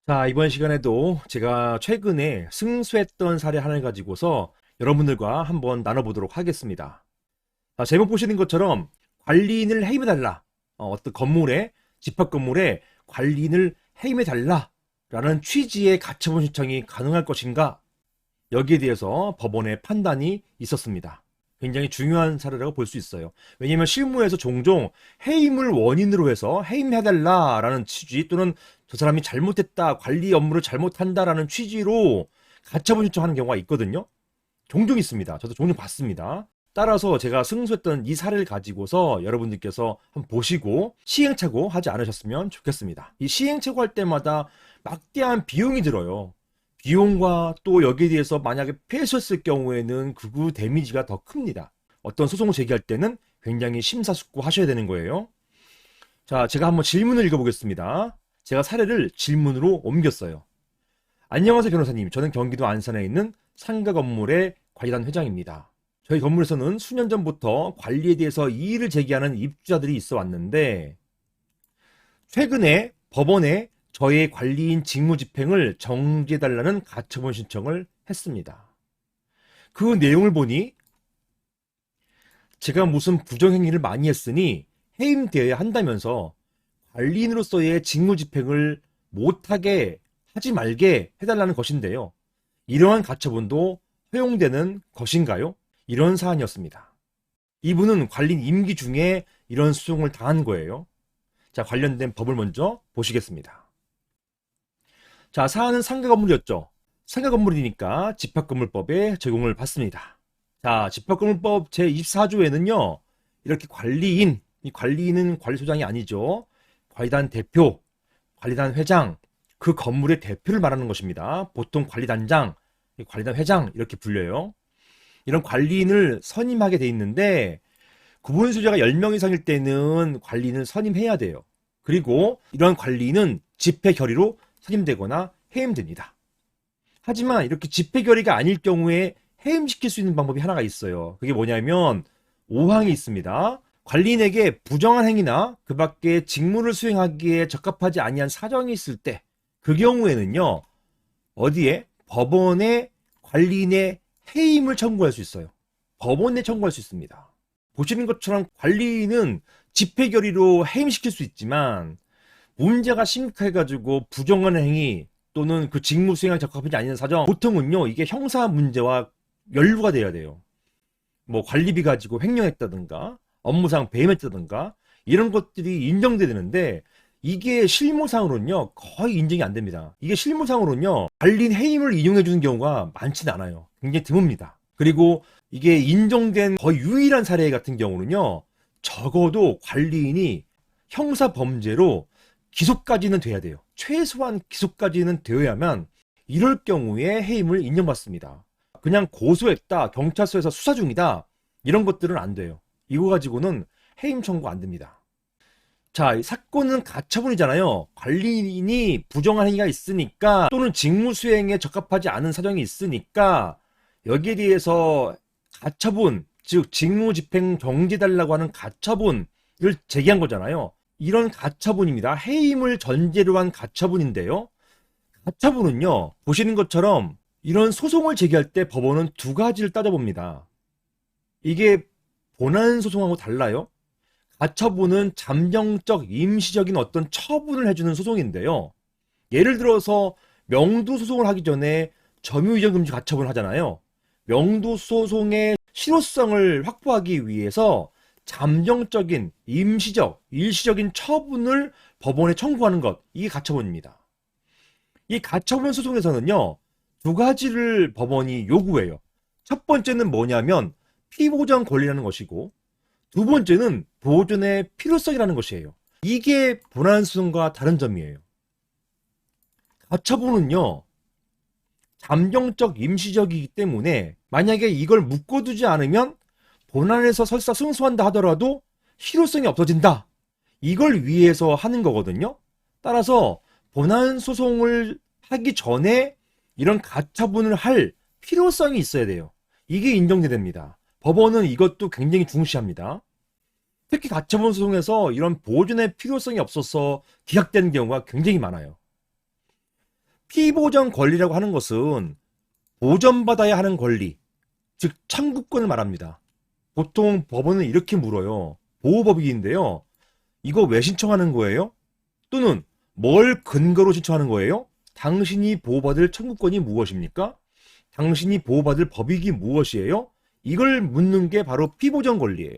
자, 이번 시간에도 제가 최근에 승수했던 사례 하나를 가지고서 여러분들과 한번 나눠보도록 하겠습니다. 자, 제목 보시는 것처럼 관리인을 해임해달라. 어떤 건물에, 집합 건물에 관리인을 해임해달라. 라는 취지의 가처분 신청이 가능할 것인가? 여기에 대해서 법원의 판단이 있었습니다. 굉장히 중요한 사례라고 볼 수 있어요. 왜냐하면 실무에서 종종 해임을 원인으로 해서 해임해달라라는 취지 또는 저 사람이 잘못했다, 관리 업무를 잘못한다라는 취지로 가처분 신청하는 경우가 있거든요. 종종 있습니다. 저도 종종 봤습니다. 따라서 제가 승소했던 이 사례를 가지고서 여러분들께서 한번 보시고 시행착오 하지 않으셨으면 좋겠습니다. 이 시행착오 할 때마다 막대한 비용이 들어요. 비용과 또 여기에 대해서 만약에 패소했을 경우에는 극우 데미지가 더 큽니다. 어떤 소송을 제기할 때는 굉장히 심사숙고하셔야 되는 거예요. 자, 제가 한번 질문을 읽어보겠습니다. 제가 사례를 질문으로 옮겼어요. 안녕하세요, 변호사님. 저는 경기도 안산에 있는 상가 건물의 관리단 회장입니다. 저희 건물에서는 수년 전부터 관리에 대해서 이의를 제기하는 입주자들이 있어 왔는데, 최근에 법원에 저의 관리인 직무집행을 정지해달라는 가처분 신청을 했습니다. 그 내용을 보니 제가 무슨 부정행위를 많이 했으니 해임되어야 한다면서 관리인으로서의 직무집행을 못하게 하지 말게 해달라는 것인데요. 이러한 가처분도 허용되는 것인가요? 이런 사안이었습니다. 이분은 관리인 임기 중에 이런 수송을 당한 거예요. 자, 관련된 법을 먼저 보시겠습니다. 자, 사안은 상가 건물이었죠. 상가 건물이니까 집합건물법에 적용을 받습니다. 자, 집합건물법 제24조에는요, 이렇게 관리인, 이 관리인은 관리소장이 아니죠. 관리단 대표, 관리단 회장, 그 건물의 대표를 말하는 것입니다. 보통 관리단장, 관리단 회장 이렇게 불려요. 이런 관리인을 선임하게 돼 있는데 구분 수자가 10명 이상일 때는 관리인을 선임해야 돼요. 그리고 이런 관리인은 집회 결의로 선임되거나 해임됩니다. 하지만 이렇게 집회 결의가 아닐 경우에 해임시킬 수 있는 방법이 하나가 있어요. 그게 뭐냐면 5항이 있습니다. 관리인에게 부정한 행위나 그 밖에 직무를 수행하기에 적합하지 아니한 사정이 있을 때 그 경우에는요. 어디에? 법원에 관리인의 해임을 청구할 수 있어요. 법원에 청구할 수 있습니다. 보시는 것처럼 관리인은 집회 결의로 해임시킬 수 있지만 문제가 심각해가지고 부정한 행위 또는 그 직무 수행에 적합하지 않은 사정 보통은요 이게 형사 문제와 연루가 돼야 돼요. 뭐 관리비 가지고 횡령했다든가 업무상 배임했다든가 이런 것들이 인정돼야 되는데 이게 실무상으로는요 거의 인정이 안 됩니다. 이게 실무상으로는요 관리인 해임을 인용해 주는 경우가 많지는 않아요. 굉장히 드뭅니다. 그리고 이게 인정된 거의 유일한 사례 같은 경우는요 적어도 관리인이 형사 범죄로 기소까지는 돼야 돼요. 최소한 기소까지는 되어야만 이럴 경우에 해임을 인정받습니다. 그냥 고소했다, 경찰서에서 수사 중이다 이런 것들은 안 돼요. 이거 가지고는 해임 청구 안 됩니다. 자, 이 사건은 가처분이잖아요. 관리인이 부정한 행위가 있으니까 또는 직무 수행에 적합하지 않은 사정이 있으니까 여기에 대해서 가처분, 즉 직무 집행 정지해달라고 하는 가처분을 제기한 거잖아요. 이런 가처분입니다. 해임을 전제로 한 가처분인데요. 가처분은요, 보시는 것처럼 이런 소송을 제기할 때 법원은 두 가지를 따져봅니다. 이게 본안 소송하고 달라요. 가처분은 잠정적, 임시적인 어떤 처분을 해주는 소송인데요. 예를 들어서 명도 소송을 하기 전에 점유이전 금지 가처분을 하잖아요. 명도 소송의 실효성을 확보하기 위해서 잠정적인, 임시적, 일시적인 처분을 법원에 청구하는 것, 이게 가처분입니다. 이 가처분 소송에서는요, 두 가지를 법원이 요구해요. 첫 번째는 뭐냐면 피보전 권리라는 것이고, 두 번째는 보존의 필요성이라는 것이에요. 이게 본안소송과 다른 점이에요. 가처분은요, 잠정적, 임시적이기 때문에 만약에 이걸 묶어두지 않으면 본안에서 설사 승소한다 하더라도 실효성이 없어진다. 이걸 위해서 하는 거거든요. 따라서 본안 소송을 하기 전에 이런 가처분을 할 필요성이 있어야 돼요. 이게 인정돼야 됩니다. 법원은 이것도 굉장히 중시합니다. 특히 가처분 소송에서 이런 보존의 필요성이 없어서 기각되는 경우가 굉장히 많아요. 피보전 권리라고 하는 것은 보전받아야 하는 권리, 즉 청구권을 말합니다. 보통 법원은 이렇게 물어요. 보호법익인데요. 이거 왜 신청하는 거예요? 또는 뭘 근거로 신청하는 거예요? 당신이 보호받을 청구권이 무엇입니까? 당신이 보호받을 법익이 무엇이에요? 이걸 묻는 게 바로 피보전 권리예요.